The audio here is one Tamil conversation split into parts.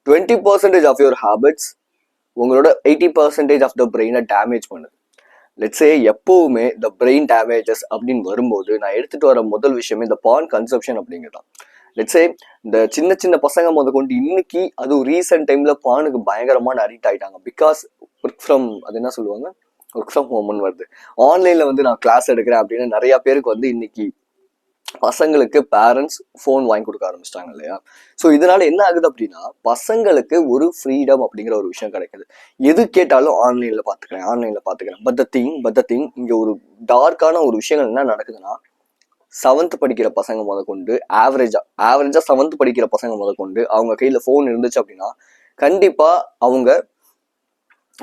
20% ஆஃப் யுவர் ஹேபிட்ஸ் உங்களோட 80% ஆஃப் த பிரெயினை டேமேஜ் பண்ணுது. லெட்ஸே எப்பவுமே த பிரெயின் டேமேஜஸ் அப்படின்னு வரும்போது நான் எடுத்துட்டு வர முதல் விஷயமே இந்த பான் கன்சப்ஷன் அப்படிங்கிறதான். லெட்ஸே இந்த சின்ன சின்ன பசங்க கொண்டு இன்னைக்கு அதுவும் ரீசெண்ட் டைம்ல பானுக்கு பயங்கரமான அடிக்ட் ஆயிட்டாங்க. பிகாஸ் ஒர்க் ஃப்ரம் அது என்ன சொல்லுவாங்க, ஒர்க் ஃப்ரம் ஹோம்னு வருது, ஆன்லைன்ல நான் கிளாஸ் எடுக்கிறேன் அப்படின்னு நிறைய பேருக்கு இன்னைக்கு பசங்களுக்கு பேரண்ட்ஸ் ஃபோன் வாங்கி கொடுக்க ஆரம்பிச்சிட்டாங்க இல்லையா. ஸோ இதனால என்ன ஆகுது அப்படின்னா பசங்களுக்கு ஒரு ஃப்ரீடம் அப்படிங்கிற ஒரு விஷயம் கிடைக்குது. எது கேட்டாலும் ஆன்லைன்ல பாத்துக்கிறேன். பட் த திங் இங்க ஒரு டார்க்கான ஒரு விஷயங்கள் என்ன நடக்குதுன்னா, 7th படிக்கிற பசங்க கொண்டு ஆவரேஜா 7th படிக்கிற பசங்க கொண்டு அவங்க கையில ஃபோன் இருந்துச்சு அப்படின்னா கண்டிப்பா அவங்க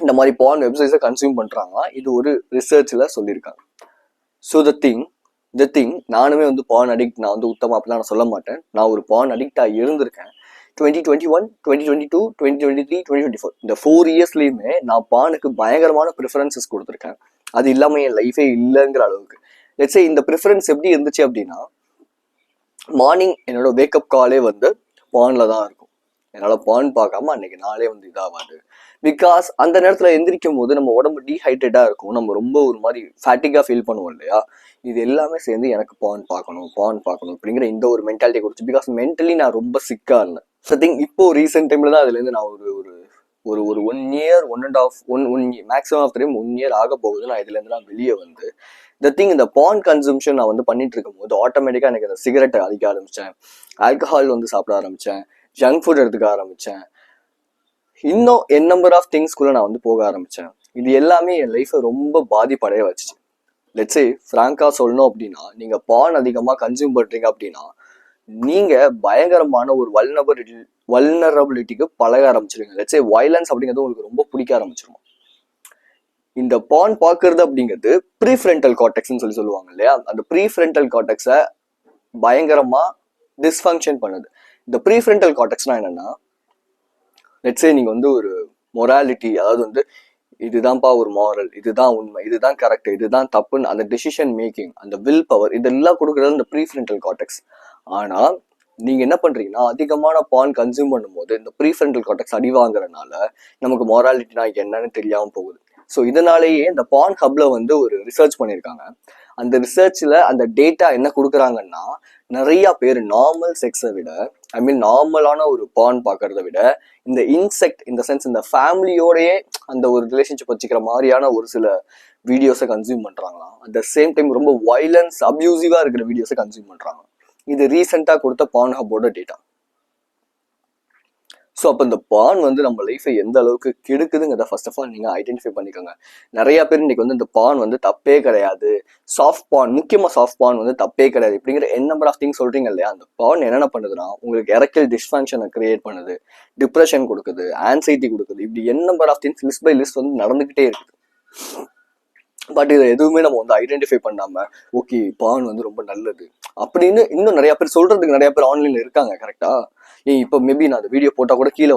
இந்த மாதிரி பான் வெப்சைட்ஸை கன்சியூம் பண்றாங்க. இது ஒரு ரிசர்ச்ல சொல்லியிருக்காங்க. ஸோ த திங் நானுமே பான் அடிக்ட், நான் உத்தமா அப்படிலாம் நான் சொல்ல மாட்டேன். நான் ஒரு பான் அடிக்டா இருந்திருக்கேன். 2021, 2022, 2023, 2024 இந்த 4 இயர்ஸ்லயுமே நான் பானுக்கு பயங்கரமான ப்ரிஃபரன்சஸ் கொடுத்துருக்கேன். அது இல்லாம என் லைஃபே இல்லைங்கிற அளவுக்கு. லெட்ஸே இந்த ப்ரிஃபரன்ஸ் எப்படி இருந்துச்சு அப்படின்னா, மார்னிங் என்னோட வேக்கப் காலே பான்ல தான் இருக்கும். என்னால் பான் பார்க்காம அன்னைக்கு நாளே இதாகாது. பிகாஸ் அந்த நேரத்தில் எந்திரிக்கும் போது நம்ம உடம்பு டீஹைட்ரேட்டாக இருக்கும், நம்ம ரொம்ப ஒரு மாதிரி ஃபேட்டிக்காக ஃபீல் பண்ணுவோம் இல்லையா. இது எல்லாமே சேர்ந்து எனக்கு பான் பார்க்கணும் அப்படிங்கிற இந்த ஒரு மென்டாலிட்டி கொடுத்து, பிகாஸ் மென்டலி நான் ரொம்ப சிக்காக இருந்தேன். ஸோ திங்க் இப்போ ரீசெண்ட் டைம்ல தான் அதுலேருந்து நான் ஒரு 1 year 1.5 maximum of time 1 year ஆக போகுது நான் இதுலேருந்து நான் வெளியே த திங் இந்த பான் கன்சம்ஷன் நான் பண்ணிட்டு இருக்கும் போது ஆட்டோமேட்டிக்காக எனக்கு அந்த சிகரெட்டை அடிக்க ஆரம்பித்தேன், ஆல்கஹால் சாப்பிட ஆரம்பித்தேன், ஜங்க் ஃபுட் எடுத்துக்க ஆரம்பித்தேன், இன்னும் என் நம்பர் ஆஃப் திங்ஸ்குள்ள நான் போக ஆரம்பித்தேன். இது எல்லாமே என் லைஃப்பை ரொம்ப பாதிப்படைய வச்சுச்சு. லெட்ஸே ஃப்ராங்கா சொல்லணும் அப்படின்னா, நீங்கள் பான் அதிகமாக கன்சியூம் பண்ணுறீங்க அப்படின்னா நீங்கள் பயங்கரமான ஒரு வல்னரபிலிட்டிக்கு பழக ஆரம்பிச்சிருங்க. லெட்ஸே வயலன்ஸ் அப்படிங்கிறது உங்களுக்கு ரொம்ப பிடிக்க ஆரம்பிச்சிருமா. இந்த பான் பார்க்கறது அப்படிங்கிறது ப்ரீஃப்ரண்டல் கார்டெக்ஸ்ன்னு சொல்லுவாங்க இல்லையா. அந்த ப்ரீஃப்ரண்டல் கார்டெக்ஸை பயங்கரமா டிஸ்ஃபங்க்ஷன் பண்ணுது. இந்த ப்ரீஃப்ரண்டல் கார்டெக்ஸ்னா என்னன்னா, லெட்ஸே நீங்க ஒரு மொராலிட்டி, அதாவது இதுதான்ப்பா ஒரு மாரல், இதுதான் உண்மை, இதுதான் கரெக்ட், இதுதான் தப்புன்னு அந்த டெசிஷன் மேக்கிங், அந்த வில் பவர், இதெல்லாம் கொடுக்குறது இந்த ப்ரீஃப்ரண்டல் கார்டெக்ஸ். ஆனா நீங்க என்ன பண்றீங்கன்னா, அதிகமான பான் கன்சியூம் பண்ணும்போது இந்த ப்ரீஃப்ரண்டல் கார்டெக்ஸ் அடி வாங்குறதுனால நமக்கு மொராலிட்டினா என்னன்னு தெரியாம போகுது. ஸோ இதனாலேயே இந்த பான் ஹப்ல ஒரு ரிசர்ச் பண்ணியிருக்காங்க. அந்த ரிசர்ச்ல அந்த டேட்டா என்ன கொடுக்குறாங்கன்னா, நிறைய பேர் நார்மல் செக்ஸை விட, ஐ மீன் நார்மலான ஒரு பான் பார்க்கறத விட இந்த இன்செக்ட், இந்த சென்ஸ் இந்த ஃபேமிலியோடயே அந்த ஒரு ரிலேஷன்ஷிப் வச்சுக்கிற மாதிரியான ஒரு சில வீடியோஸை கன்சியூம் பண்றாங்களாம். அட் த சேம் டைம் ரொம்ப வயலன்ஸ் அப்யூசிவா இருக்கிற வீடியோஸை கன்சியூம் பண்றாங்க. இது ரீசெண்டா கொடுத்த பான் ஹப்போட டேட்டா. ஸோ அப்போ இந்த பான் நம்ம லைஃபை எந்த அளவுக்கு கெடுக்குதுங்கிறத ஃபர்ஸ்ட் ஆஃப் ஆல் நீங்கள் ஐடென்டிஃபை பண்ணிக்கோங்க. நிறைய பேர் இன்னைக்கு இந்த பான் தப்பே கிடையாது, சாஃப்ட் பான், முக்கியமாக சாஃப்ட் பான் தப்பே கிடையாது இப்படிங்கிற என் நம்பர் ஆஃப் திங்ஸ் சொல்றீங்க இல்லையா. அந்த பான் என்னென்ன பண்ணுதுன்னா, உங்களுக்கு எரக்டைல் டிஸ்ஃபங்க்ஷனை கிரியேட் பண்ணுது, டிப்ரெஷன் கொடுக்குது, ஆன்சைட்டி கொடுக்குது, இப்படி n number of things list by list நடந்துகிட்டே இருக்குது. பட் இதை எதுவுமே நம்ம ஐடென்டிஃபை பண்ணாம, ஓகே பான் ரொம்ப நல்லது அப்படின்னு இன்னும் நிறைய பேர் சொல்றதுக்கு நிறைய பேர் ஆன்லைன்ல இருக்காங்க. கரெக்டா? இப்போ மேபி நான் அந்த வீடியோ போட்டா கூட கீழே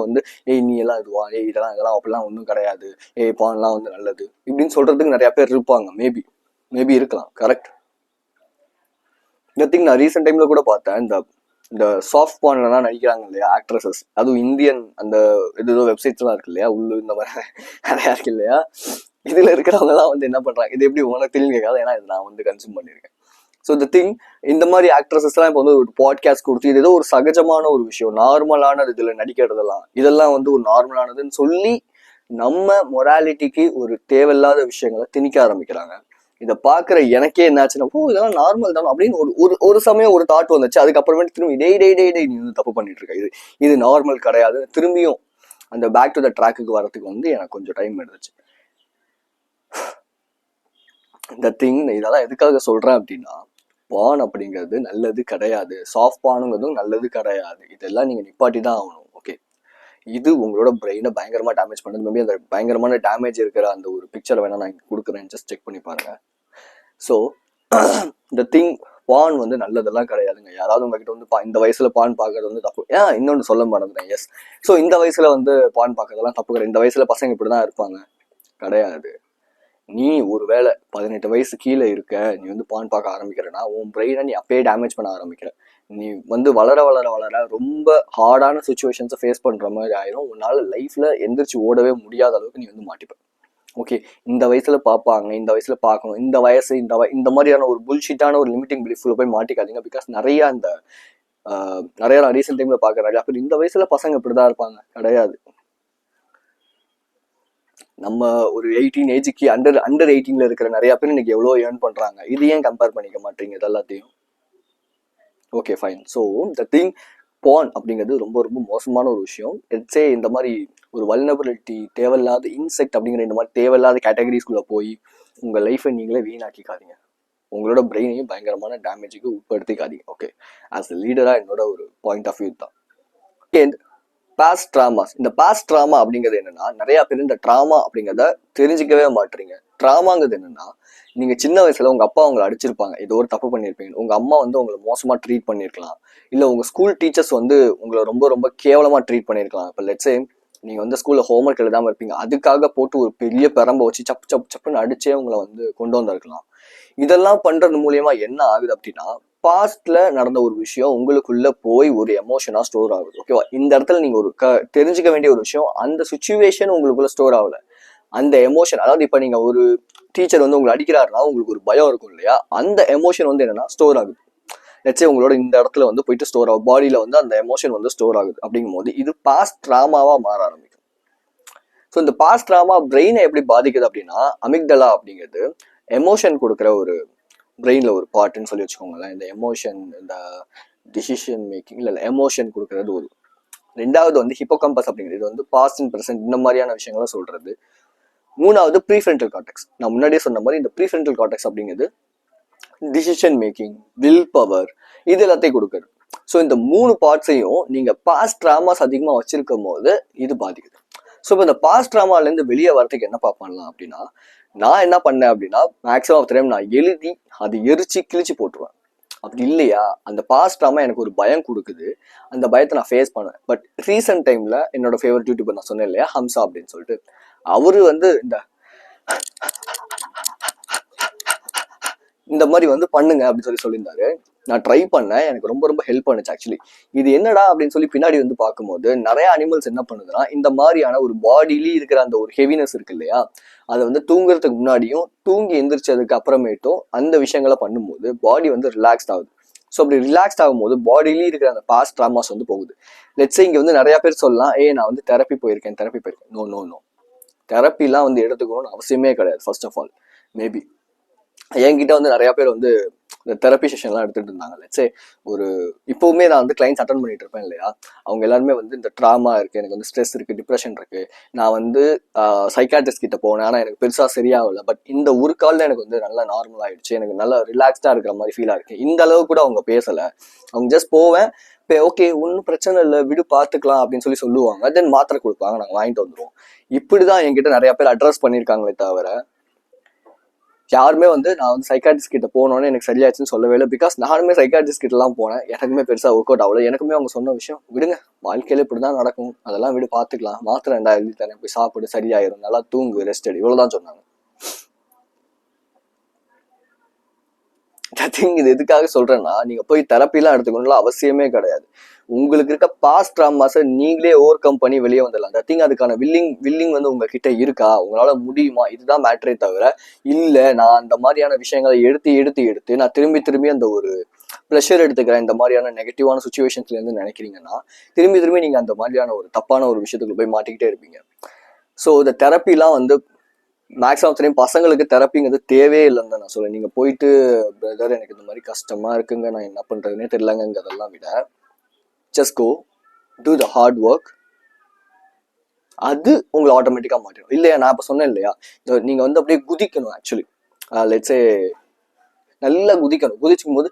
நீ எல்லாம் இதுவா, இதெல்லாம் அப்படிலாம் ஒன்றும் கிடையாது, பான்லாம் நல்லது இப்படின்னு சொல்றதுக்கு நிறைய பேர் இருப்பாங்க. மேபி இருக்கலாம். கரெக்ட். இந்த திங் நான் ரீசெண்ட் டைம்ல கூட பார்த்தேன். இந்த சாஃப்ட் பான்லாம் நடிக்கிறாங்க இல்லையா ஆக்ட்ரஸஸ், அதுவும் இந்தியன் அந்த ஏதோ வெப்சைட்ஸ்லாம் இருக்கு இல்லையா, உள்ளு இந்த மாதிரி நிறையா இருக்கு இல்லையா. இதுல இருக்கிறவங்க எல்லாம் என்ன பண்றாங்க, இது எப்படி உனக்கு தெரியும் கேட்காது, ஏன்னா இது நான் கன்சியூம் பண்ணியிருக்கேன். ஸோ த திங், இந்த மாதிரி ஆக்ட்ரஸஸ் எல்லாம் இப்போ ஒரு பாட்காஸ்ட் கொடுத்து இது ஏதோ ஒரு சகஜமான ஒரு விஷயம், நார்மலானது இதுல நடிக்கிறதெல்லாம், இதெல்லாம் ஒரு நார்மலானதுன்னு சொல்லி நம்ம மொராலிட்டிக்கு ஒரு தேவையில்லாத விஷயங்களை திணிக்க ஆரம்பிக்கிறாங்க. இதை பாக்குற எனக்கே என்னாச்சுன்னா, இதெல்லாம் நார்மல் தானே அப்படின்னு ஒரு சமயம் ஒரு தாட் வந்துச்சு. அதுக்கப்புறமேட்டு திரும்பி டே நீ தப்பு பண்ணிட்டு இருக்க, இது நார்மல் கிடையாது, திரும்பியும் அந்த பேக் டு த ட்ராக்குக்கு வரதுக்கு எனக்கு கொஞ்சம் டைம் எடுத்துச்சு. இந்த திங் இதெல்லாம் எதுக்காக சொல்றேன் அப்படின்னா, பான் அப்படிங்கிறது நல்லது கிடையாது, சாஃப்ட் பானுங்கிறதும் நல்லது கிடையாது. இதெல்லாம் நீங்க நிப்பாட்டி தான் ஆகணும். ஓகே, இது உங்களோட பிரெயினை பயங்கரமா டேமேஜ் பண்ணுது. மேபி அந்த பயங்கரமான டேமேஜ் இருக்கிற அந்த ஒரு பிக்சரை வேணா நான் கொடுக்குறேன், ஜஸ்ட் செக் பண்ணி பாருங்க. ஸோ இந்த திங், பான் நல்லதெல்லாம் கிடையாதுங்க. யாராவது உங்ககிட்ட இந்த வயசுல பான் பார்க்கறது தப்பு, இன்னொன்று சொல்ல மறந்துட்டேன். எஸ், ஸோ இந்த வயசுல பான் பார்க்கறதெல்லாம் தப்பு கிடையாது. இந்த வயசுல பசங்க இப்படிதான் இருப்பாங்க கிடையாது. நீ ஒருவேளை 18 வயசு கீழே இருக்க, நீ பான் பார்க்க ஆரம்பிக்கிறனா உன் பிரெயினை நீ அப்பயே டேமேஜ் பண்ண ஆரம்பிக்கிற. நீ வந்து வளர வளர வளர ரொம்ப ஹார்டான சுச்சுவேஷன்ஸை ஃபேஸ் பண்ற மாதிரி ஆயிரும். உன்னால லைஃப்ல எந்திரிச்சு ஓடவே முடியாத அளவுக்கு நீ வந்து மாட்டிப்ப. ஓகே, இந்த வயசுல பார்ப்பாங்க, இந்த வயசுல பார்க்கணும், இந்த வயசு இந்த மாதிரியான ஒரு புல்ஷிட்டான ஒரு லிமிட்டிங் பிலீஃப்ல போய் மாட்டிக்காதீங்க. பிகாஸ் நிறைய அந்த நிறைய நான் ரீசெண்ட் டைம்ல பாக்குறேன், நிறைய பேர் இந்த வயசுல பசங்க இப்படிதான் இருப்பாங்க. கிடையாது. நம்ம ஒரு 18 ஏஜுக்கு அண்டர் 18ல இருக்கிற நிறைய பேர் இன்னைக்கு எவ்வளவு ஏர்ன் பண்றாங்க. இது ஏன் கம்பேர் பண்ணிக்க மாட்டீங்க இது எல்லாத்தையும்? Okay fine. So the thing ban அப்படிங்கிறது ரொம்ப ரொம்ப மோசமான ஒரு விஷயம். எட்ஸே இந்த மாதிரி ஒரு வல்னபிலிட்டி, தேவையில்லாத இன்செக்ட் அப்படிங்கிற இந்த மாதிரி தேவையில்லாத கேட்டகரிஸ்குள்ள போய் உங்க லைஃபை நீங்களே வீணாக்கிக்காதீங்க. உங்களோட பிரெயினையும் பயங்கரமான டேமேஜுக்கு உட்படுத்திக்காதீங்க. ஓகே, ஆஸ் அ லீடரா என்னோட ஒரு பாயிண்ட் ஆஃப் வியூ தான். Past traumas. இந்த பாஸ்ட் ட்ராமா அப்படிங்கிறது என்னன்னா, நிறைய பேர் இந்த ட்ராமா அப்படிங்கிறத தெரிஞ்சுக்கவே மாட்டீங்க. ட்ராமாங்கிறது என்னன்னா, நீங்க சின்ன வயசுல உங்க அப்பா உங்களை அடிச்சிருப்பாங்க, ஏதோ ஒரு தப்பு பண்ணியிருப்பீங்க, உங்க அம்மா வந்து உங்களை மோசமா ட்ரீட் பண்ணிருக்கலாம், இல்ல உங்க ஸ்கூல் டீச்சர்ஸ் வந்து உங்களை ரொம்ப ரொம்ப கேவலமா ட்ரீட் பண்ணிருக்கலாம். இப்போ லெட்ஸே நீங்க வந்து ஸ்கூல்ல ஹோம்ஒர்க் எழுதாம இருப்பீங்க, அதுக்காக போட்டு ஒரு பெரிய பெரம்ப வச்சு சப்பு சப்பு சப்புன்னு அடிச்சே உங்களை வந்து கொண்டு வந்திருக்கலாம். இதெல்லாம் பண்றது மூலியமா என்ன ஆகுது அப்படின்னா, பாஸ்ட்ல நடந்த ஒரு விஷயம் உங்களுக்குள்ள போய் ஒரு எமோஷனா ஸ்டோர் ஆகுது. ஓகேவா? இந்த இடத்துல நீங்க ஒரு தெரிஞ்சுக்க வேண்டிய ஒரு விஷயம், அந்த சுச்சுவேஷன் உங்களுக்குள்ள ஸ்டோர் ஆகல, அந்த எமோஷன். அதாவது இப்ப நீங்க ஒரு டீச்சர் வந்து உங்களை அடிக்கிறாருன்னா உங்களுக்கு ஒரு பயம் இருக்கும் இல்லையா? அந்த எமோஷன் வந்து என்னன்னா ஸ்டோர் ஆகுது. லெட்ஸே உங்களோட இந்த இடத்துல வந்து போயிட்டு ஸ்டோர் ஆகும், பாடியில வந்து அந்த எமோஷன் வந்து ஸ்டோர் ஆகுது. அப்படிங்கும் போது இது பாஸ்ட் ட்ராமாவா மாற ஆரம்பிக்கும். ஸோ இந்த பாஸ்ட் ட்ராமா பிரெயினை எப்படி பாதிக்குது அப்படின்னா, அமிக்டலா அப்படிங்கிறது எமோஷன் கொடுக்குற ஒரு பிரெயின்ல ஒரு பார்ட்னு சொல்லி வச்சுக்கோங்களேன். இந்த எமோஷன், இந்த டிசிஷன் மேக்கிங், இல்லை எமோஷன் கொடுக்கறது ஒரு. ரெண்டாவது வந்து ஹிப்போகம்பஸ் அப்படிங்கிறது, இது வந்து பாஸ்ட் அண்ட் ப்ரெசென்ட் இந்த மாதிரியான விஷயங்களை சொல்றது. மூணாவது ப்ரீஃப்ரண்டல் கார்டெக்ஸ். நான் முன்னாடியே சொன்ன மாதிரி இந்த ப்ரீஃப்ரண்டல் கார்டெக்ஸ் அப்படிங்கிறது டிசிஷன் மேக்கிங், வில் பவர், இது எல்லாத்தையும் கொடுக்குறது. ஸோ இந்த 3 பார்ட்ஸையும் நீங்க பாஸ்ட் ட்ராமாஸ் அதிகமாக வச்சிருக்கும் போது இது பாதிக்குது. ஸோ இப்போ இந்த பாஸ்ட் ட்ராமாலேருந்து வெளியே வரதுக்கு என்ன பண்ணலாம் அப்படின்னா, நான் என்ன பண்ணேன் அப்படின்னா, மேக்ஸிமம் ஆஃப் டைம் நான் எழுதி அது எரிச்சு கிழிச்சு போட்டுருவேன். அப்படி இல்லையா, அந்த பாஸ்ட் ட்ராமா எனக்கு ஒரு பயம் கொடுக்குது, அந்த பயத்தை நான் ஃபேஸ் பண்ணுவேன். பட் ரீசெண்ட் டைம்ல என்னோட ஃபேவரட் யூடியூபர் நான் சொன்னேன் இல்லையா, ஹம்சா அப்படின்னு சொல்லிட்டு, அவரு வந்து இந்த மாதிரி வந்து பண்ணுங்க அப்படின்னு சொல்லியிருந்தாரு. நான் ட்ரை பண்ணேன், எனக்கு ரொம்ப ரொம்ப ஹெல்ப் பண்ணுச்சு ஆக்சுவலி. இது என்னடா அப்படின்னு சொல்லி பின்னாடி வந்து பார்க்கும்போது, நிறைய அனிமல்ஸ் என்ன பண்ணுதுன்னா, இந்த மாதிரியான ஒரு பாடியிலே இருக்கிற அந்த ஒரு ஹெவினஸ் இருக்கு இல்லையா, அதை வந்து தூங்குறதுக்கு முன்னாடியும் தூங்கி எந்திரிச்சதுக்கு அப்புறமேட்டும் அந்த விஷயங்களை பண்ணும்போது பாடி வந்து ரிலாக்ஸ்ட் ஆகுது. ஸோ அப்படி ரிலாக்ஸ்ட் ஆகும்போது பாடியிலே இருக்கிற அந்த பாஸ்ட் ட்ராமாஸ் வந்து போகுது. லெட்ஸே இங்கே வந்து நிறைய பேர் சொல்லலாம், நான் வந்து தெரப்பி போயிருக்கேன். நோ நோ நோ, தெரப்பிலாம் வந்து எடுத்துக்கணும்னு அவசியமே கிடையாது. ஃபர்ஸ்ட் ஆஃப் ஆல், மேபி என்கிட்ட வந்து நிறைய பேர் வந்து இந்த தெரப்பி செஷன்லாம் எடுத்துட்டு இருந்தாங்க. லெட்ஸே ஒரு இப்போவுமே நான் வந்து கிளைண்ட்ஸ் அட்டன் பண்ணிட்டு இருப்பேன் இல்லையா, அவங்க எல்லாருமே வந்து இந்த ட்ராமா இருக்கு, எனக்கு வந்து ஸ்ட்ரெஸ் இருக்கு, டிப்ரெஷன் இருக்கு, நான் வந்து சைக்காட்ரிஸ்ட் கிட்ட போனேன், ஆனால் எனக்கு பெருசா சரியாகல, பட் இந்த ஒரு காலில் எனக்கு வந்து நல்லா நார்மல் ஆயிடுச்சு, எனக்கு நல்லா ரிலாக்ஸ்டா இருக்கிற மாதிரி ஃபீலா இருக்கு. இந்த அளவு கூட அவங்க பேசல, அவங்க ஜஸ்ட் போவேன், ஓகே ஒன்றும் பிரச்சனை இல்லை விடு பார்த்துக்கலாம் அப்படின்னு சொல்லுவாங்க. தென் மாத்திரை கொடுப்பாங்க, நாங்கள் வாங்கிட்டு வந்துடுவோம். இப்படிதான் என்கிட்ட நிறைய பேர் அட்ரஸ் பண்ணியிருக்காங்களே தவிர யாருமே வந்து நான் வந்து சைக்காட்ரிஸ்ட் கிட்ட போனோன்னு எனக்கு சரியாச்சுன்னு சொல்லவே இல்லை. பிகாஸ் நானுமே சைக்காட்ரிஸ்ட் கிட்டலாம் போனேன், எனக்குமே பெருசாக ஒர்க் அவுட் ஆகல. எனக்குமே அவங்க சொன்ன விஷயம், விடுங்க வாழ்க்கையில இப்படிதான் நடக்கும், அதெல்லாம் விடு பார்த்துக்கலாம், மாத்திரை 2 எழுதி தரேன், போய் சாப்பிடு சரியாயிரும், நல்லா தூங்கு, ரெஸ்ட் எடு, இவ்வளவுதான் சொன்னாங்க. இது எதுக்காக சொல்றேன்னா, நீங்க போய் தெரப்பிலாம் எடுத்துக்கணும்லாம் அவசியமே கிடையாது. உங்களுக்கு இருக்க பாஸ்ட் ட்ராமாஸை நீங்களே ஓவர் கம் பண்ணி வெளியே வந்துடலாம். அதுக்கான வில்லிங் வந்து உங்ககிட்ட இருக்கா, உங்களால முடியுமா, இதுதான் மேட்டரே தவிர இல்ல நான் அந்த மாதிரியான விஷயங்களை எடுத்து நான் திரும்பி அந்த ஒரு ப்ரெஷர் எடுத்துக்கிறேன், இந்த மாதிரியான நெகட்டிவான சுச்சுவேஷன்ஸ்ல இருந்து நினைக்கிறீங்கன்னா திரும்பி நீங்க அந்த மாதிரியான ஒரு தப்பான ஒரு விஷயத்துக்குள்ள போய் மாட்டிக்கிட்டே இருப்பீங்க. ஸோ இந்த தெரப்பிலாம் வந்து மேக்ஸிமம் தெரியும் பசங்களுக்கு தெரப்பிங்கிறது தேவையே இல்லைன்னு தான் நான் சொல்லுவேன். நீங்க போயிட்டு பிரதர் எனக்கு இந்த மாதிரி கஷ்டமா இருக்குங்க, நான் என்ன பண்றதுன்னே தெரியலங்கிறதெல்லாம் விட just go to the hard work, அது உங்களை ஆட்டோமேட்டிக்கா மாற்றிடும். இல்லையா, நான் இப்ப சொன்னேன் இல்லையா, நீங்க வந்து அப்படியே குதிக்கணும். ஆக்சுவலி லெட்ஸே நல்லா குதிச்சுக்கும் போது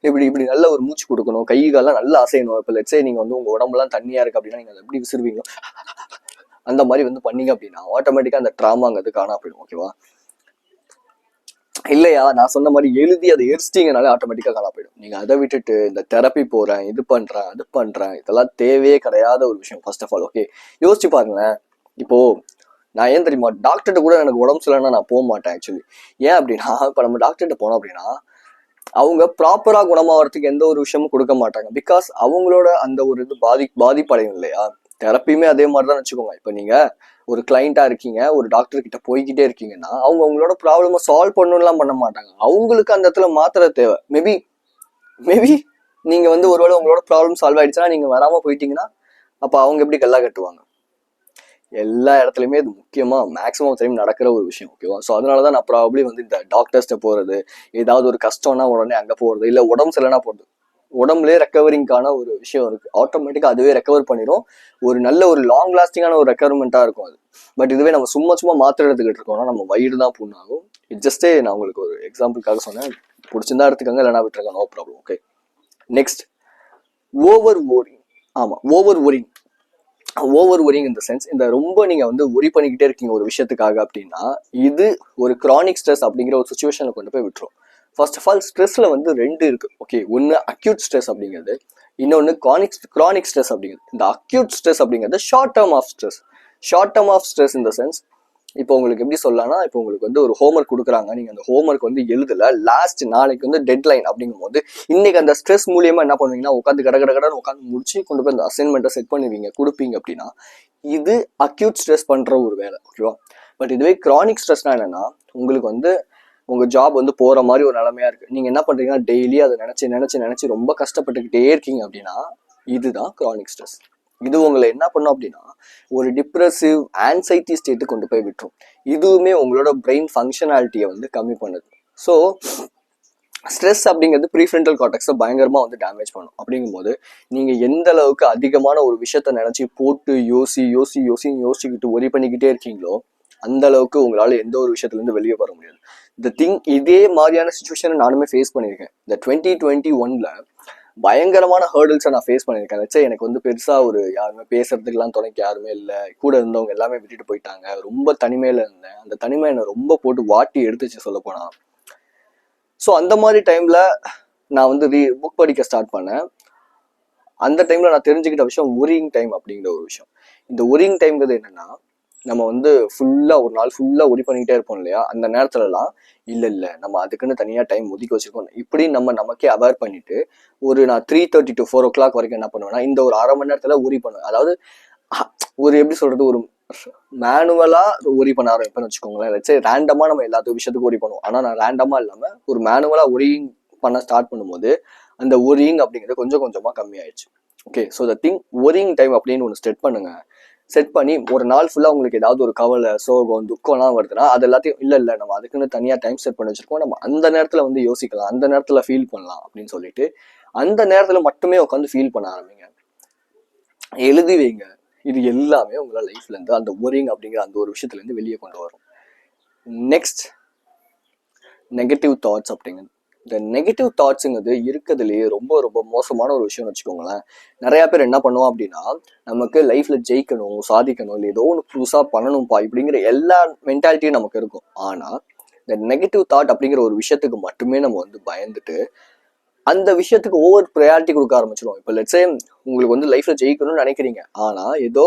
இப்படி நல்ல ஒரு மூச்சு கொடுக்கணும், கை காலெல்லாம் நல்லா அசையணும். இப்போ லெட்ஸே நீங்க வந்து உங்க உடம்புலாம் தண்ணியா இருக்கு அப்படின்னா நீங்க அதை எப்படி விசிறுவீங்களோ அந்த மாதிரி வந்து பண்ணீங்க அப்படின்னா ஆட்டோமேட்டிக்கா அந்த ட்ராமாங்கிறது காணா போயிடும். ஓகேவா? இல்லையா, நான் சொன்ன மாதிரி எழுதி அதை எரிச்சிட்டீங்கனாலே ஆட்டோமேட்டிக்கா காணா போயிடும். நீங்க அதை விட்டுட்டு இந்த தெரப்பி போறேன், இது பண்றேன், இதெல்லாம் தேவையே கிடையாத ஒரு விஷயம். ஃபர்ஸ்ட் ஆஃப் ஆல் ஓகே, யோசிச்சு பாருங்களேன். இப்போ நான் ஏன் தெரியுமா, டாக்டர்கிட்ட கூட எனக்கு உடம்பு சரியில்லைன்னா நான் போக மாட்டேன் ஆக்சுவலி. ஏன் அப்படின்னா, இப்போ நம்ம டாக்டர்கிட்ட போனோம் அப்படின்னா அவங்க ப்ராப்பரா குணமாகறதுக்கு எந்த ஒரு விஷயமும் கொடுக்க மாட்டாங்க. பிகாஸ் அவங்களோட அந்த ஒரு இது பாதிப்படையும் இல்லையா. தெரப்பியுமே அதே மாதிரிதான் வச்சுக்கோங்க. இப்ப நீங்க ஒரு கிளைண்டா இருக்கீங்க, ஒரு டாக்டர் கிட்ட போய்கிட்டே இருக்கீங்கன்னா அவங்க உங்களோட ப்ராப்ளம சால்வ் பண்ணணும்லாம் பண்ண மாட்டாங்க. அவங்களுக்கு அந்த இடத்துல மாத்திரை தேவை. மேபி நீங்க வந்து ஒருவேளை உங்களோட ப்ராப்ளம் சால்வ் ஆயிடுச்சுன்னா நீங்க வராம போயிட்டீங்கன்னா அப்ப அவங்க எப்படி கல்லா கட்டுவாங்க. எல்லா இடத்துலையுமே இது முக்கியமா மேக்ஸிமம் டைம் நடக்கிற ஒரு விஷயம். ஓகேவா. ஸோ அதனாலதான் நான் ப்ராபப்ளி வந்து இந்த டாக்டர்ஸ்ட்ட போறது, ஏதாவது ஒரு கஷ்டம்னா உடனே அங்க போறது, இல்ல உடம்பு சரியில்லைனா போறது. உடம்புலேயே ரெக்கவரிங்கான ஒரு விஷயம் இருக்கு. ஆட்டோமேட்டிக்கா அதுவே ரெக்கவர் பண்ணிடும். ஒரு நல்ல ஒரு லாங் லாஸ்டிங்கான ஒரு ரெக்கவர்மெண்டா இருக்கும் அது. பட் இதுவே நம்ம சும்மா மாத்திரை எடுத்துக்கிட்டு இருக்கோம்னா நம்ம வயிறு தான் புண்ணாகும். இட் ஜஸ்டே நான் உங்களுக்கு ஒரு எக்ஸாம்பிளுக்காக சொன்னேன். பிடிச்சிருந்தா எடுத்துக்கங்க, இல்லைனா விட்டுருங்க, no problem. Okay. Next, over ஓரிங். ஆமா, ஓவர் ஓரிங் இந்த சென்ஸ், இந்த ரொம்ப நீங்க வந்து ஒரி பண்ணிக்கிட்டே இருக்கீங்க ஒரு விஷயத்துக்காக அப்படின்னா இது ஒரு கிரானிக் ஸ்ட்ரெஸ் அப்படிங்கிற ஒரு சுச்சுவேஷன்ல கொண்டு போய் விட்டுரும். ஃபர்ஸ்ட் ஆஃப் ஆல் ஸ்ட்ரெஸ்ல வந்து ரெண்டு இருக்கு. ஓகே, ஒன்னு அக்யூட் ஸ்ட்ரெஸ் அப்படிங்கிறது, இன்னொன்னு கிரானிக் ஸ்ட்ரெஸ் அப்படிங்கிறது. இந்த அக்யூட் ஸ்ட்ரெஸ் அப்படிங்கிறது ஷார்ட் டேர்ம் ஆஃப் ஸ்ட்ரெஸ் இந்த சென்ஸ். இப்போ உங்களுக்கு எப்படி சொல்லலாம்னா, இப்போ உங்களுக்கு வந்து ஒரு ஹோம்ஒர்க் கொடுக்குறாங்க, நீங்க அந்த ஹோம்ஒர்க் வந்து எழுதல, லாஸ்ட் நாளைக்கு வந்து டெட்லைன் அப்படிங்கும் போது இன்னைக்கு அந்த ஸ்ட்ரெஸ் மூலியமா என்ன பண்ணுவீங்கன்னா உட்காந்து கடகடன்னு உட்காந்து முடிச்சு கொண்டு போய் அந்த அசைன்மெண்ட்டை செட் பண்ணுவீங்க, கொடுப்பீங்க. அப்படின்னா இது அக்யூட் ஸ்ட்ரெஸ் பண்ற ஒரு வேலை. ஓகேவா. பட் இதுவே கிரானிக் ஸ்ட்ரெஸ்னா என்னன்னா, உங்களுக்கு வந்து உங்க ஜாப் வந்து போற மாதிரி ஒரு நிலைமையா இருக்கு. நீங்க என்ன பண்றீங்கன்னா டெய்லி அதை நினைச்சு ரொம்ப கஷ்டப்பட்டுக்கிட்டே இருக்கீங்க அப்படின்னா இதுதான் கிரானிக் ஸ்ட்ரெஸ். இது உங்களை என்ன பண்ணும் அப்படின்னா ஒரு டிப்ரெசிவ் ஆன்சைட்டி ஸ்டேட்டு கொண்டு போய் விட்டுரும். இதுவுமே உங்களோட பிரெயின் ஃபங்க்ஷனாலிட்டியை வந்து கம்மி பண்ணுது. ஸோ ஸ்ட்ரெஸ் அப்படிங்கிறது ப்ரீஃப்ரண்டல் கார்டெக்ஸை பயங்கரமா வந்து டேமேஜ் பண்ணும். அப்படிங்கும் போது நீங்க எந்த அளவுக்கு அதிகமான ஒரு விஷயத்த நினைச்சு போட்டு யோசிச்சுக்கிட்டு ஒரி பண்ணிக்கிட்டே இருக்கீங்களோ அந்த அளவுக்கு உங்களால எந்த ஒரு விஷயத்துல இருந்து வெளியே வர முடியாது. இந்த திங் இதே மாதிரியான சுச்சுவேஷனை நானுமே ஃபேஸ் பண்ணியிருக்கேன். இந்த 2021 பயங்கரமான ஹேர்டில்ஸை நான் ஃபேஸ் பண்ணியிருக்கேன். வச்சு எனக்கு வந்து பெருசா ஒரு யாருமே பேசுறதுக்கெல்லாம் துணைக்கு யாருமே இல்லை. கூட இருந்தவங்க எல்லாமே விட்டுட்டு போயிட்டாங்க. ரொம்ப தனிமையில இருந்தேன். அந்த தனிமை என்னை ரொம்ப போட்டு வாட்டி எடுத்துச்சு சொல்ல போனா. ஸோ அந்த மாதிரி டைம்ல நான் வந்து புக் படிக்க ஸ்டார்ட் பண்ணேன். அந்த டைம்ல நான் தெரிஞ்சுக்கிட்ட விஷயம் ஒரியிங் டைம் அப்படிங்கிற ஒரு விஷயம். இந்த ஒரியிங் டைம்ங்கிறது என்னன்னா, நம்ம வந்து ஒரு நாள் ஃபுல்லா ஒரி பண்ணிக்கிட்டே இருப்போம் இல்லையா. அந்த நேரத்துலலாம் இல்ல நம்ம அதுக்குன்னு தனியா டைம் ஒதுக்கி வச்சிருக்கோம் இப்படி நம்ம நமக்கே அவேர் பண்ணிட்டு நான் 3:30 to 4 o'clock வரைக்கும் என்ன பண்ணுவேன்னா இந்த ஒரு அரை மணி நேரத்துல ஒரி பண்ணுவேன். அதாவது ஒரு எப்படி சொல்றது, ஒரு மேனுவலா ஒரி பண்ண ஆரம்பிப்பேன்னு வச்சுக்கோங்களேன். வச்சு ரேண்டமா நம்ம எல்லாத்துக்கும் விஷயத்துக்கும் ஒரி பண்ணுவோம். ஆனா நான் ரேண்டமா இல்லாம ஒரு மேனுவலா ஒரியிங் பண்ண ஸ்டார்ட் பண்ணும்போது அந்த ஒரியிங் அப்படிங்கிறது கொஞ்சம் கொஞ்சமா கம்மி ஆயிடுச்சு. Okay. So the thing worrying time அப்படின்னு ஒன்று செட் பண்ணி ஒரு நாள் ஃபுல்லா உங்களுக்கு ஏதாவது ஒரு கவலை, சோகம், துக்கம்லாம் வருதுன்னா அது எல்லாத்தையும் இல்ல நம்ம அதுக்குன்னு தனியா டைம் செட் பண்ணி வச்சிருக்கோம், நம்ம அந்த நேரத்துல வந்து யோசிக்கலாம், அந்த நேரத்துல ஃபீல் பண்ணலாம் அப்படின்னு சொல்லிட்டு அந்த நேரத்துல மட்டுமே உட்காந்து ஃபீல் பண்ண ஆரம்பிங்க, எழுதி வைங்க. இது எல்லாமே உங்களோட லைஃப்ல இருந்து அந்த ஒரியிங் அப்படிங்கிற அந்த ஒரு விஷயத்துல இருந்து வெளியே கொண்டு வரும். நெக்ஸ்ட், நெகட்டிவ் தாட்ஸ் அப்படிங்கிறது. இந்த நெகட்டிவ் தாட்ஸுங்கிறது இருக்கிறதுலேயே ரொம்ப ரொம்ப மோசமான ஒரு விஷயம்னு வச்சுக்கோங்களேன். நிறைய பேர் என்ன பண்ணுவோம் அப்படின்னா, நமக்கு லைஃப்ல ஜெயிக்கணும், சாதிக்கணும், இல்லை ஏதோ ஒன்று புதுசாக பண்ணணும்ப்பா இப்படிங்கிற எல்லா மென்டாலிட்டியும் நமக்கு இருக்கும். ஆனா இந்த நெகட்டிவ் தாட் அப்படிங்கிற ஒரு விஷயத்துக்கு மட்டுமே நம்ம வந்து பயந்துட்டு அந்த விஷயத்துக்கு ஓவர் ப்ரையாரிட்டி கொடுக்க ஆரம்பிச்சிடும். இப்போ லெட்ஸே உங்களுக்கு வந்து லைஃப்ல ஜெயிக்கணும்னு நினைக்கிறீங்க, ஆனா ஏதோ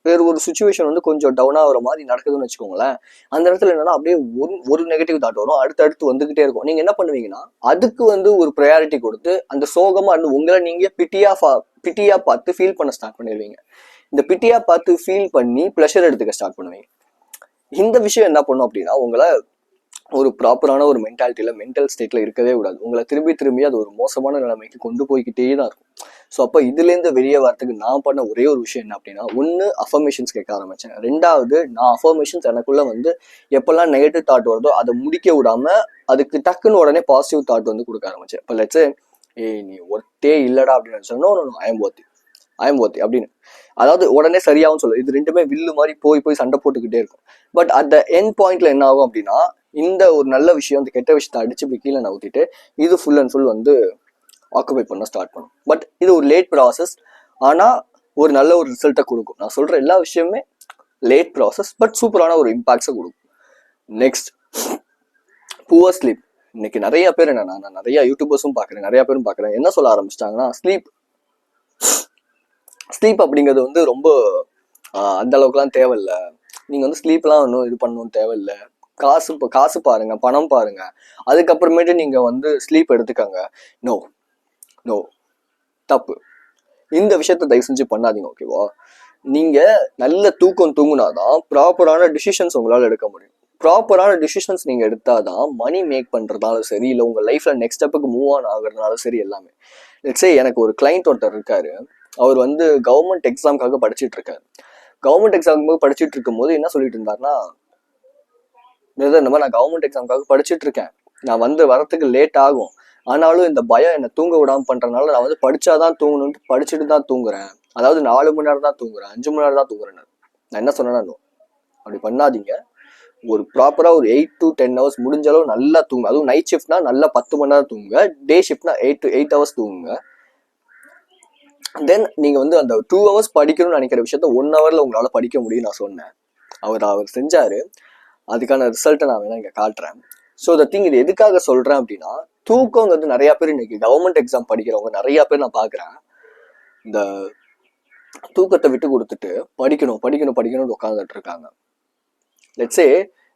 வேறு ஒரு சுச்சுவேஷன் வந்து கொஞ்சம் டவுன் ஆகிற மாதிரி நடக்குதுன்னு வச்சுக்கோங்களேன். அந்த இடத்துல என்னன்னா அப்படியே ஒரு நெகட்டிவ் தாட் வரும், அடுத்தடுத்து வந்துகிட்டே இருக்கும். நீங்க என்ன பண்ணுவீங்கன்னா அதுக்கு வந்து ஒரு ப்ரையாரிட்டி கொடுத்து அந்த சோகமா இருந்து உங்களை நீங்க பிட்டியா பார்த்து ஃபீல் பண்ண ஸ்டார்ட் பண்ணிடுவீங்க. இந்த பிட்டியா பார்த்து ஃபீல் பண்ணி ப்ளஷர் எடுத்துக்க ஸ்டார்ட் பண்ணுவீங்க. இந்த விஷயம் என்ன பண்ணும் அப்படின்னா உங்களை ஒரு ப்ராப்பரான ஒரு மென்டல் ஸ்டேட்ல இருக்கவே கூடாது. உங்களை திரும்பி அது ஒரு மோசமான நிலைமைக்கு கொண்டு போய்கிட்டே தான் இருக்கும். ஸோ அப்போ இதுலேருந்து வெளியே வரதுக்கு நான் பண்ண ஒரே ஒரு விஷயம் என்ன அப்படின்னா, ஒன்று அஃபர்மேஷன்ஸ் கேட்க ஆரம்பிச்சேன். ரெண்டாவது, நான் அஃபர்மேஷன்ஸ் எனக்குள்ள வந்து எப்பெல்லாம் நெகட்டிவ் தாட் வருதோ அதை முடிக்க விடாம அதுக்கு டக்குன்னு உடனே பாசிட்டிவ் தாட் வந்து கொடுக்க ஆரம்பிச்சேன். இப்போ லெட்ஸே நீ ஒர்த்தே இல்லடா அப்படின்னு நினைச்சோம், ஐ எம் ஒர்த்தி அப்படின்னு, அதாவது உடனே சரியாகவும் சொல்ல. இது ரெண்டுமே வில்லு மாதிரி போய் சண்டை போட்டுக்கிட்டே இருக்கும். பட் அட் த எண்ட் பாயிண்ட்ல என்ன ஆகும் அப்படின்னா, இந்த ஒரு நல்ல விஷயம் இந்த கெட்ட விஷயத்தை அடிச்சு இப்படி கீழே நவுத்திட்டு இது ஃபுல் அண்ட் ஃபுல் வந்து ஆக்குபை பண்ண ஸ்டார்ட் பண்ணும். பட் இது ஒரு லேட் ப்ராசஸ், ஆனா ஒரு நல்ல ஒரு ரிசல்ட்டை கொடுக்கும். நான் சொல்ற எல்லா விஷயமே லேட் ப்ராசஸ், பட் சூப்பரான ஒரு இம்பாக்ட்ஸை கொடுக்கும். Next, poor sleep. இன்னைக்கு நிறைய பேர் என்னன்னா, நான் நிறைய யூடியூபர்ஸும் பார்க்குறேன், நிறைய பேரும் பார்க்குறேன், என்ன சொல்ல ஆரம்பிச்சிட்டாங்கன்னா ஸ்லீப் அப்படிங்கிறது வந்து ரொம்ப அந்த அளவுக்குலாம் தேவையில்லை, நீங்க வந்து ஸ்லீப்லாம் ஒன்றும் இது பண்ணணும் தேவையில்லை, காசு பாருங்க, பணம் பாருங்க, அதுக்கப்புறமேட்டு நீங்க வந்து ஸ்லீப் எடுத்துக்கங்க. நோ நோ, தப்பு. இந்த விஷயத்த தயவு செஞ்சு பண்ணாதீங்க, ஓகேவா? நீங்க நல்ல தூக்கம் தூங்குனாதான் ப்ராப்பரான டிசிஷன்ஸ் உங்களால எடுக்க முடியும். ப்ராப்பரான டிசிஷன்ஸ் நீங்க எடுத்தாதான் மணி மேக் பண்றதாலும் சரி, இல்லை உங்க லைஃப்ல நெக்ஸ்ட் ஸ்டெப்புக்கு மூவ் ஆன் ஆகுறதுனாலும் சரி, எல்லாமே. லெட்ஸ் சே எனக்கு ஒரு கிளைண்ட் ஒருத்தர் இருக்காரு. அவர் வந்து கவர்மெண்ட் எக்ஸாமுக்காக படிச்சுட்டு இருக்காரு. கவர்மெண்ட் எக்ஸாமுக்கு படிச்சுட்டு இருக்கும் போது என்ன சொல்லிட்டு இருந்தாருன்னா, இந்த மாதிரி நான் கவர்மெண்ட் எக்ஸாமுக்காக படிச்சுட்டு இருக்கேன், நான் வந்து வரத்துக்கு லேட் ஆகும், ஆனாலும் இந்த பயம் என்னை தூங்க விடாம பண்றதுனால நான் வந்து படிச்சாதான் தூங்கணும்னு படிச்சுட்டு தான் தூங்குறேன். அதாவது 4 மணி நேரம் தான் தூங்குறேன், 5 மணி நேரம் தான் தூங்குறேன். நான் என்ன சொன்னேன்னா, அப்படி பண்ணாதீங்க. ஒரு ப்ராப்பரா ஒரு 8 to 10 hours முடிஞ்ச அளவு நல்லா தூங்க. அதுவும் நைட் ஷிஃப்ட்னா நல்லா 10 மணி நேரம் தூங்குங்க. டே ஷிஃப்ட்னா 8 to 8 hours தூங்குங்க. தென் நீங்க வந்து அந்த 2 hours படிக்கணும்னு நினைக்கிற விஷயத்த 1 hourல உங்களால படிக்க முடியும் நான் சொன்னேன். அவர் செஞ்சாரு. அதுக்கான ரிசல்ட்டை நான் வேணா இங்க காட்டுறேன். ஸோ த திங், இது எதுக்காக சொல்றேன் அப்படின்னா, தூக்கங்கிறது நிறைய பேர் இன்னைக்கு கவர்மெண்ட் எக்ஸாம் படிக்கிறவங்க நிறைய பேர் நான் பாக்குறேன், இந்த தூக்கத்தை விட்டு கொடுத்துட்டு படிக்கணும்னு உட்காந்துட்டு இருக்காங்க. லெட்ஸே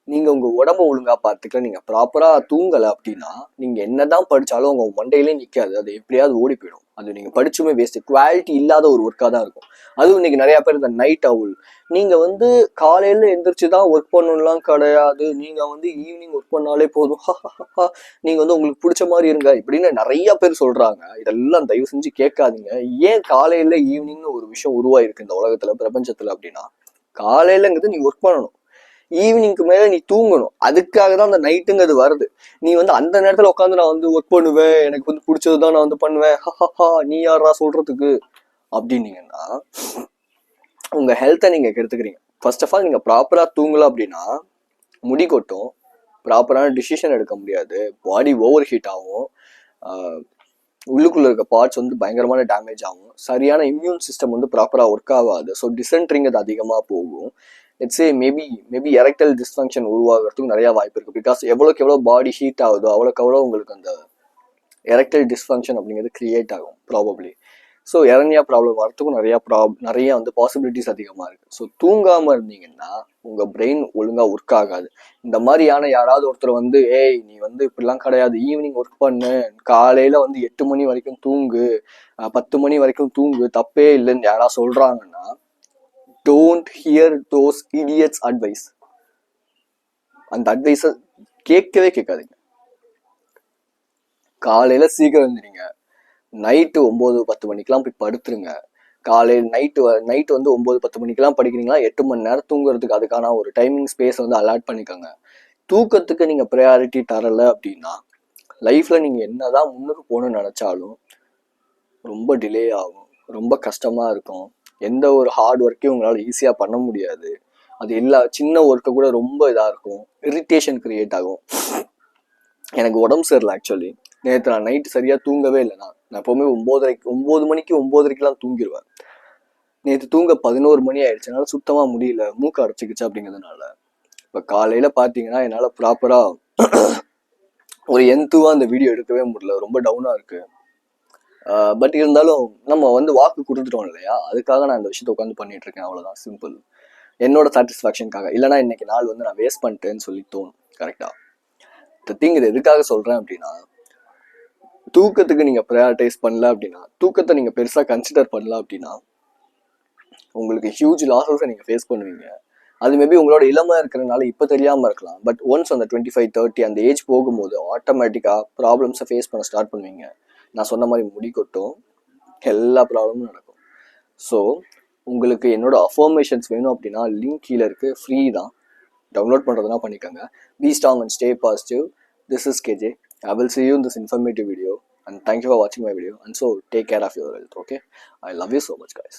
நீங்க உங்க உடம்ப ஒழுங்கா பார்த்துக்கல, நீங்க ப்ராப்பரா தூங்கலை அப்படின்னா நீங்க என்னதான் படிச்சாலும் உங்க மண்டையிலே நிக்காது, அது எப்படியாவது ஓடி போயிடும். அது நீங்க படிச்சுமே வேஸ்ட், குவாலிட்டி இல்லாத ஒரு ஒர்க்கா தான் இருக்கும். அதுவும் இன்னைக்கு நிறைய பேர் இந்த நைட் அவுல், நீங்க வந்து காலையில எந்திரிச்சுதான் ஒர்க் பண்ணணும்லாம் கிடையாது, நீங்க வந்து ஈவினிங் ஒர்க் பண்ணாலே போதும், நீங்க வந்து உங்களுக்கு பிடிச்ச மாதிரி இருங்க இப்படின்னு நிறைய பேர் சொல்றாங்க. இதெல்லாம் தயவு செஞ்சு கேட்காதீங்க. ஏன் காலையில ஈவினிங்னு ஒரு விஷயம் உருவாயிருக்கு இந்த உலகத்துல, பிரபஞ்சத்துல அப்படின்னா, காலையிலங்கிறது நீ ஒர்க் பண்ணணும், ஈவினிங்க்கு மேல நீ தூங்கணும். அதுக்காக தான் அந்த நைட்டுங்கிறது வருது. நீ வந்து அந்த நேரத்துல உட்காந்து நான் வந்து ஒர்க் பண்ணுவேன், எனக்கு வந்து பிடிச்சதுதான் நான் வந்து பண்ணுவேன், நீ யாரா சொல்றதுக்கு அப்படின்னீங்கன்னா உங்க ஹெல்த்தை நீங்க கெடுத்துக்கிறீங்க. ஃபர்ஸ்ட் ஆஃப் ஆல் நீங்க ப்ராப்பரா தூங்கல அப்படின்னா முடி கொட்டும், ப்ராப்பரான டிசிஷன் எடுக்க முடியாது, பாடி ஓவர் ஹீட் ஆகும், உள்ளுக்குள்ள இருக்க பார்ட்ஸ் வந்து பயங்கரமான டேமேஜ் ஆகும், சரியான இம்யூன் சிஸ்டம் வந்து ப்ராப்பரா ஒர்க் ஆகாது. ஸோ டிசென்ட்ரிங் அது அதிகமாக போகும். Let's say maybe erectile dysfunction உருவாகிறதுக்கு நிறைய வாய்ப்பு இருக்கு. பிகாஸ் எவ்வளோக்கு எவ்வளோ பாடி ஹீட் ஆகுதோ அவ்வளோக்கு எவ்வளோ உங்களுக்கு அந்த எரெக்டைல் டிஸ்ஃபங்க்ஷன் அப்படிங்கிறது கிரியேட் ஆகும் ப்ராபப்ளி. ஸோ இறங்கியா ப்ராப்ளம் வரத்துக்கும் நிறைய வந்து பாசிபிலிட்டிஸ் அதிகமாக இருக்கு. ஸோ தூங்காமல் இருந்தீங்கன்னா உங்க பிரெயின் ஒழுங்கா ஒர்க் ஆகாது. இந்த மாதிரியான யாராவது ஒருத்தர் வந்து, ஏய் நீ வந்து இப்படிலாம் கிடையாது, ஈவினிங் ஒர்க் பண்ணு, காலையில வந்து 8 மணி வரைக்கும் தூங்கு, 10 மணி வரைக்கும் தூங்கு, தப்பே இல்லைன்னு யாராவது சொல்றாங்கன்னா, don't here those idiots advice. அந்த அட்வைஸை கேட்கவே கேட்காதீங்க. காலையில சீக்கிரம் எழுந்திரிங்க, நைட்டு 9-10 மணிக்கெல்லாம் போய் படுத்துருங்க. காலையில் நைட்டு வந்து 9-10 மணிக்கெல்லாம் படிக்கிறீங்களா, 8 மணி நேரம் தூங்குறதுக்கு அதுக்கான ஒரு டைமிங் ஸ்பேஸ் வந்து அலாட் பண்ணிக்கோங்க. தூக்கத்துக்கு நீங்க ப்ரையாரிட்டி தரல அப்படின்னா லைஃப்ல நீங்க என்னதான் முன்னுக்கு போகணும்னு நினைச்சாலும் ரொம்ப டிலே ஆகும், ரொம்ப கஷ்டமா இருக்கும். எந்த ஒரு ஹார்ட் ஒர்க்கையும் உங்களால ஈஸியா பண்ண முடியாது. அது எல்லா சின்ன ஒர்க்கை கூட ரொம்ப இதா இருக்கும், இரிட்டேஷன் கிரியேட் ஆகும். எனக்கு உடம்பு சரியில்லை ஆக்சுவலி, நேற்று நான் நைட்டு சரியா தூங்கவே இல்லை. நான் எப்பவுமே 9 மணிக்கு 9:30 தூங்கிடுவேன். நேற்று தூங்க 11 மணி ஆயிடுச்சு, என்னால் சுத்தமா முடியல, மூக்கு அடைச்சிக்கிச்சு அப்படிங்கிறதுனால. இப்போ காலையில பார்த்தீங்கன்னா என்னால் ப்ராப்பரா ஒரு எந்துவா அந்த வீடியோ எடுக்கவே முடியல, ரொம்ப டவுனா இருக்கு. பட் இருந்தாலும் நம்ம வந்து வாக்கு கொடுத்துட்டோம் இல்லையா, அதுக்காக நான் இந்த விஷயத்த உட்காந்து பண்ணிட்டு இருக்கேன், அவ்வளோதான், சிம்பிள். என்னோட சாட்டிஸ்ஃபேக்ஷனுக்காக, இல்லைனா இன்னைக்கு நாள் வந்து நான் வேஸ்ட் பண்ணிட்டேன்னு சொல்லி தோணும். கரெக்டா? த திங், இது எதுக்காக சொல்றேன் அப்படின்னா, தூக்கத்துக்கு நீங்க ப்ரையாரிட்டைஸ் பண்ணல அப்படின்னா, தூக்கத்தை நீங்க பெருசா கன்சிடர் பண்ணல அப்படின்னா உங்களுக்கு ஹியூஜ் லாஸஸை நீங்க ஃபேஸ் பண்ணுவீங்க. அது மேபி உங்களோட இளமை இருக்கிறதுனால இப்போ தெரியாம இருக்கலாம். பட் ஒன்ஸ் அந்த 25-30 அந்த ஏஜ் போகும்போது ஆட்டோமேட்டிக்கா ப்ராப்ளம்ஸை ஃபேஸ் பண்ண ஸ்டார்ட் பண்ணுவீங்க. நான் சொன்ன மாதிரி முடி கொட்டும், எல்லா ப்ராப்ளமும் நடக்கும். ஸோ உங்களுக்கு என்னோட அஃபர்மேஷன்ஸ் வேணும் அப்படின்னா லிங்க் கீழே இருக்கு, ஃப்ரீ தான், டவுன்லோட் பண்ணுறதுனா பண்ணிக்கோங்க. Be strong and stay positive. This is KJ. I will see you in this informative video and thank you for watching my video, and so take care of your health. Okay, I love you so much guys.